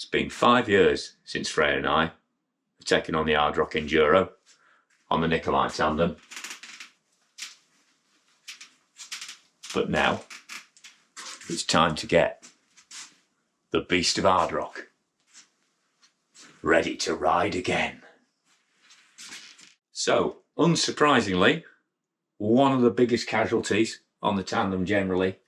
It's been 5 years since Freya and I have taken on the Ard Rock Enduro on the Nicolai Tandem. But now it's time to get the beast of Ard Rock ready to ride again. So, unsurprisingly, one of the biggest casualties on the Tandem generally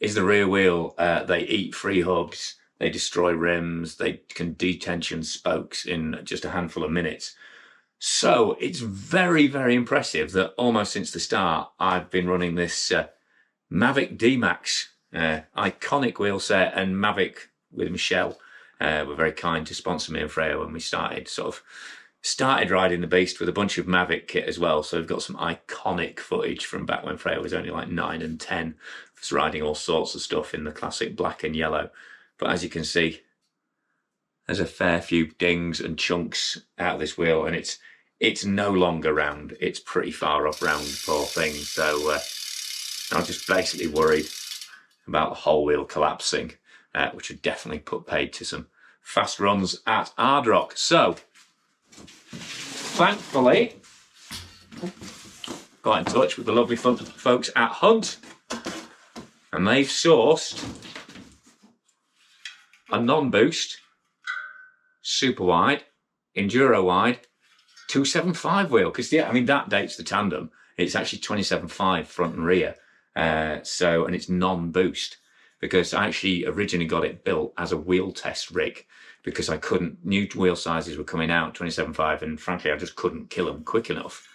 is the rear wheel. They eat free hubs, they destroy rims, they can detension spokes in just a handful of minutes. So it's very, very impressive that almost since the start I've been running this Mavic D-Max, iconic wheel set, and Mavic with Michelle were very kind to sponsor me and Freya when we started riding the beast with a bunch of Mavic kit as well. So we've got some iconic footage from back when Freya was only like 9 and 10. Was riding all sorts of stuff in the classic black and yellow. But as you can see, there's a fair few dings and chunks out of this wheel, and it's no longer round. It's pretty far off round, poor thing. So I'm just basically worried about the whole wheel collapsing, which would definitely put paid to some fast runs at Ard Rock. So, thankfully, got in touch with the lovely folks at Hunt, and they've sourced a non-boost, super wide, enduro wide, 275 wheel. Because yeah, I mean that dates the Tandem. It's actually 27.5 front and rear. And it's non-boost, because I actually originally got it built as a wheel test rig because I couldn't, new wheel sizes were coming out, 27.5, and frankly I just couldn't kill them quick enough.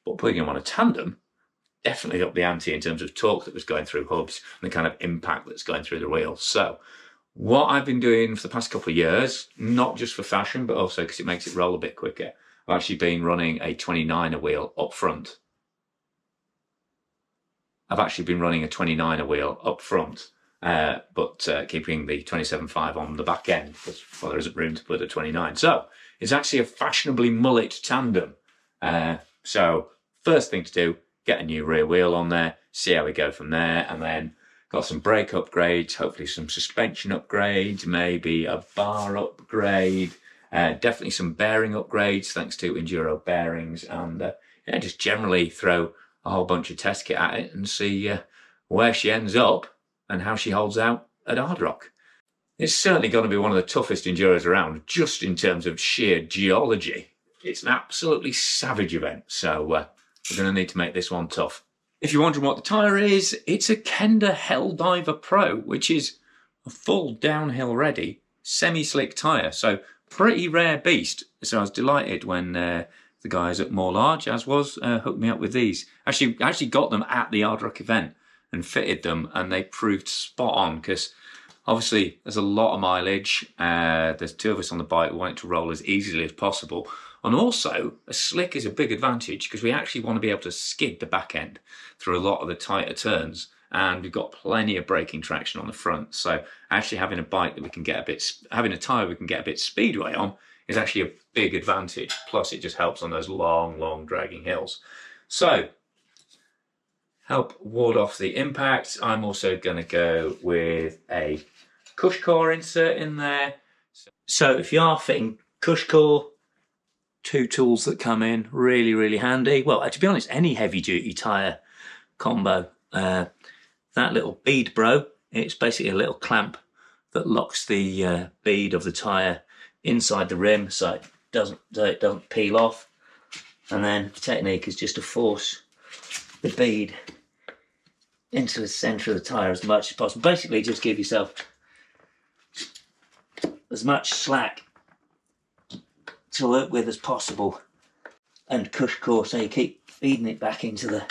But putting them on a Tandem definitely up the ante in terms of torque that was going through hubs and the kind of impact that's going through the wheel. So what I've been doing for the past couple of years, not just for fashion, but also because it makes it roll a bit quicker, I've actually been running a 29er wheel up front. I've actually been running a 29er wheel up front, but keeping the 27.5 on the back end, because well, there isn't room to put a 29. So it's actually a fashionably mullet Tandem. So first thing to do, get a new rear wheel on there, see how we go from there, and then got some brake upgrades, hopefully some suspension upgrades, maybe a bar upgrade, definitely some bearing upgrades thanks to Enduro bearings, and yeah, just generally throw a whole bunch of test kit at it and see where she ends up and how she holds out at Ard Rock. It's certainly going to be one of the toughest enduros around, just in terms of sheer geology. It's an absolutely savage event, so we're going to need to make this one tough. If you're wondering what the tyre is, it's a Kenda Helldiver Pro, which is a full downhill ready semi-slick tyre, so pretty rare beast. So I was delighted when the guys at More Large, as was, hooked me up with these. Actually got them at the Ard Rock event and fitted them, and they proved spot on, because obviously there's a lot of mileage. There's 2 of us on the bike. We want it to roll as easily as possible. And also, a slick is a big advantage because we actually want to be able to skid the back end through a lot of the tighter turns. And we've got plenty of braking traction on the front. So actually having a bike that we can get having a tyre we can get a bit speedway on is actually a big advantage. Plus it just helps on those long, long dragging hills. So, help ward off the impact, I'm also going to go with a cush core insert in there. So if you are fitting cush core, 2 tools that come in really, really handy. Well, to be honest, any heavy duty tyre combo. That little bead bro, it's basically a little clamp that locks the bead of the tyre inside the rim so it doesn't peel off. And then the technique is just to force the bead into the centre of the tyre as much as possible. Basically just give yourself as much slack to work with as possible, and cush core so you keep feeding it back into the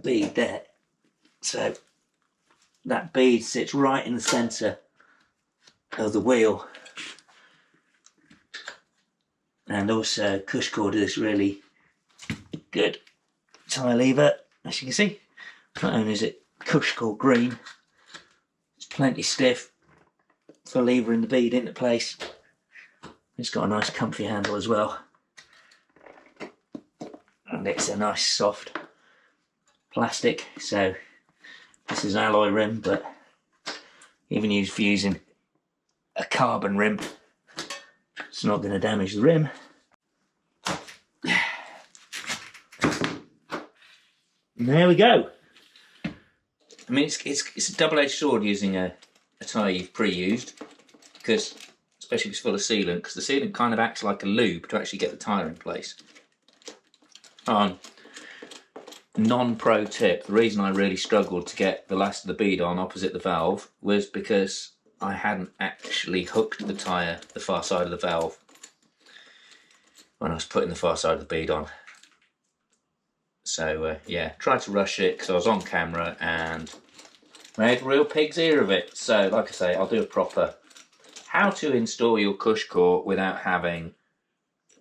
bead there. So that bead sits right in the centre of the wheel, and also cush core does really good tyre lever. As you can see, not only is it cush core green, it's plenty stiff for levering the bead into place. It's got a nice comfy handle as well, and it's a nice soft plastic. So this is an alloy rim, but even used for using a carbon rim. It's not going to damage the rim. And there we go. I mean, it's a double-edged sword using a tyre you've pre-used, because especially if it's full of sealant, because the sealant kind of acts like a lube to actually get the tyre in place. Non-pro tip, the reason I really struggled to get the last of the bead on opposite the valve was because I hadn't actually hooked the tyre the far side of the valve when I was putting the far side of the bead on. So yeah, tried to rush it because I was on camera and made a real pig's ear of it. So like I say, I'll do a proper how to install your cush core without having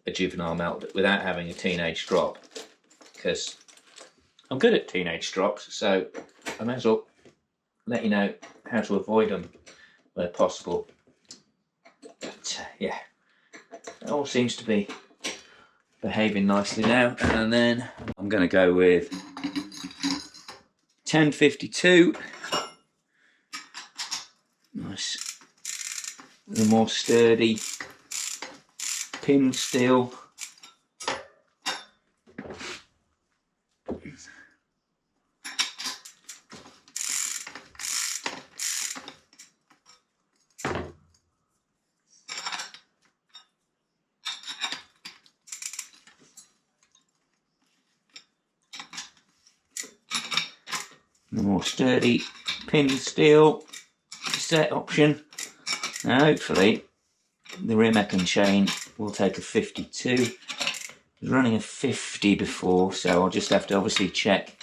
a juvenile melt, without having a teenage drop, because I'm good at teenage drops, so I may as well let you know how to avoid them where possible. But yeah, it all seems to be behaving nicely now. And then I'm going to go with 1052. Nice, the more sturdy pin steel. The more sturdy pin steel set option. Now hopefully the rear mech and chain will take a 52. I was running a 50 before, so I'll just have to obviously check.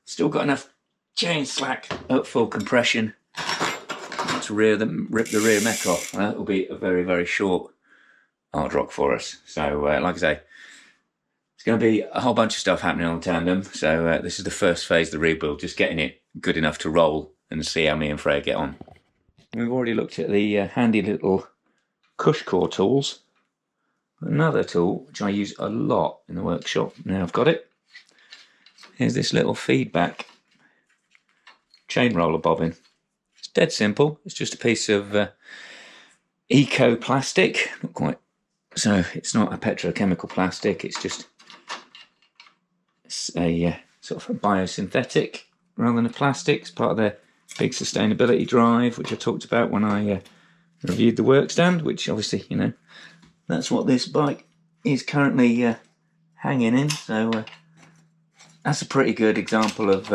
Still got enough chain slack at full compression to rip the rear mech off. That will be a very, very short Ard Rock for us. So like I say, it's going to be a whole bunch of stuff happening on the Tandem. So this is the first phase of the rebuild, just getting it good enough to roll and see how me and Freya get on. We've already looked at the handy little cush core tools. Another tool which I use a lot in the workshop, now I've got it, here's this little feedback chain roller bobbin. It's dead simple. It's just a piece of eco plastic, not quite, so it's not a petrochemical plastic, it's just a sort of a biosynthetic rather than a plastic. It's part of their big sustainability drive, which I talked about when I reviewed the work stand, which obviously, you know, that's what this bike is currently hanging in. So that's a pretty good example of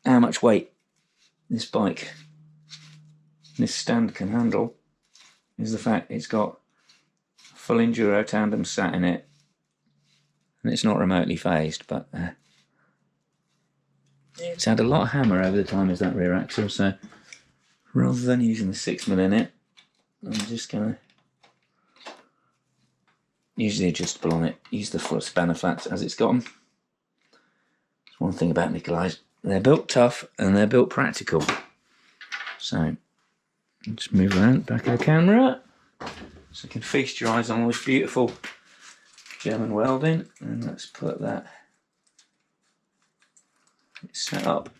how much weight this bike, this stand can handle, is the fact it's got a full enduro tandem sat in it, and it's not remotely phased, but it's had a lot of hammer over the time as that rear axle, so rather than using the 6mm in it, I'm just going to use the adjustable on it, use the foot spanner flats as it's got them. That's one thing about Nicolai's, they're built tough and they're built practical. So just move around back of the camera so you can feast your eyes on all this beautiful German welding, and let's put that set up.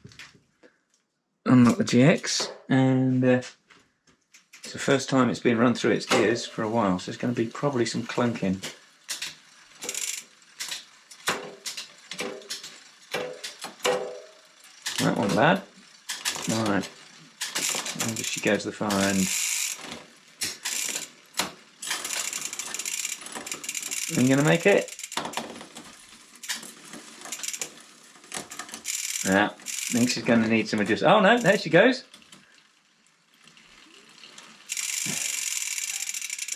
Unlock the GX, and it's the first time it's been run through its gears for a while, so there's going to be probably some clunking. That one bad. Alright, and just she goes to the far end. Are you going to make it? Yeah, I think she's going to need some adjustment. Oh no, there she goes.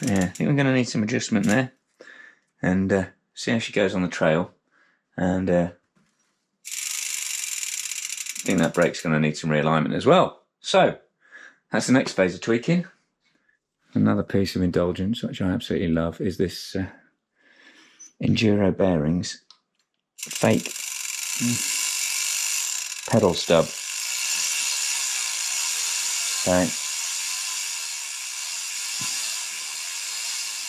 Yeah, I think we're going to need some adjustment there. And see how she goes on the trail. And I think that brake's going to need some realignment as well. So, that's the next phase of tweaking. Another piece of indulgence, which I absolutely love, is this Enduro bearings fake pedal stub. So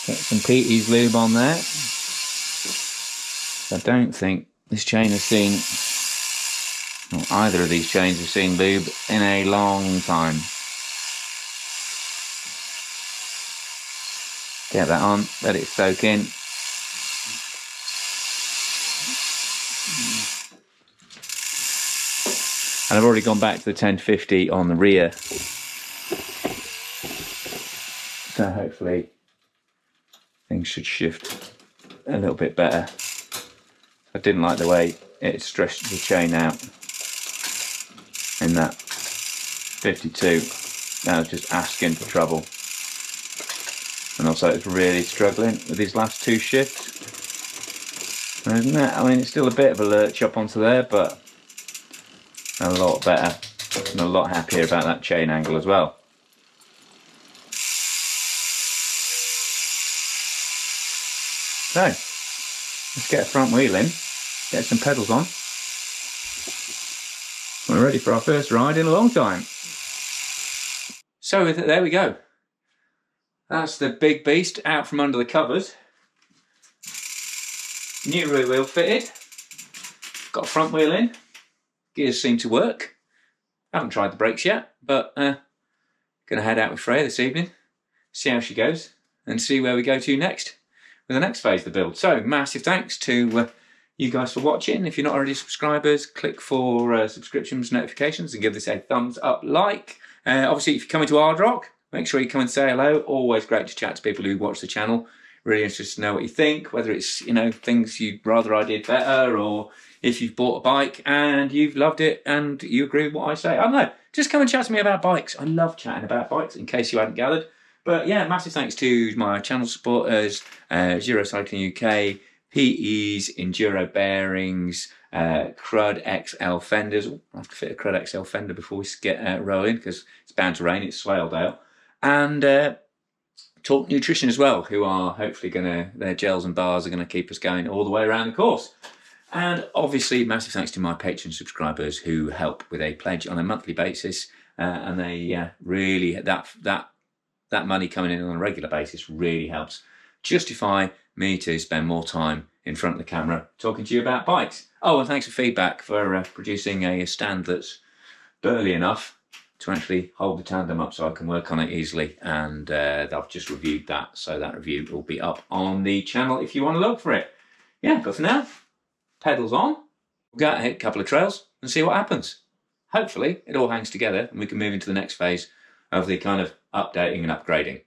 get some Petey's lube on there. I don't think this chain has seen, or either of these chains have seen lube in a long time. Get that on, let it soak in. And I've already gone back to the 1050 on the rear. So hopefully things should shift a little bit better. I didn't like the way it stretched the chain out in that 52. That was just asking for trouble. And also it's really struggling with these last two shifts. Isn't it? I mean, it's still a bit of a lurch up onto there, but a lot better. I'm a lot happier about that chain angle as well. So, let's get a front wheel in, get some pedals on. We're ready for our first ride in a long time. So there we go. That's the big beast out from under the covers. New rear wheel fitted. Got a front wheel in. Gears seem to work. Haven't tried the brakes yet, but gonna head out with Freya this evening, see how she goes, and see where we go to next with the next phase of the build. So massive thanks to you guys for watching. If you're not already subscribers, click for subscriptions, notifications, and give this a thumbs up like. Obviously, if you're coming to Ard Rock, make sure you come and say hello. Always great to chat to people who watch the channel. Really interested to know what you think, whether it's, you know, things you'd rather I did better, or if you've bought a bike and you've loved it and you agree with what I say. I don't know, just come and chat to me about bikes. I love chatting about bikes, in case you hadn't gathered. But yeah, massive thanks to my channel supporters, Zero Cycling UK, PE's, Enduro Bearings, Crud XL Fenders. Ooh, I have to fit a Crud XL Fender before we get rolling, because it's bound to rain, it's Swaledale. And Talk Nutrition as well, who are hopefully their gels and bars are going to keep us going all the way around the course. And obviously, massive thanks to my Patreon subscribers who help with a pledge on a monthly basis, and they really that money coming in on a regular basis really helps justify me to spend more time in front of the camera talking to you about bikes. Oh, and thanks for feedback for producing a stand that's burly enough to actually hold the tandem up so I can work on it easily, and I've just reviewed that, so that review will be up on the channel if you want to look for it. Yeah, but for now, pedals on, we'll go out, hit a couple of trails and see what happens. Hopefully it all hangs together and we can move into the next phase of the kind of updating and upgrading.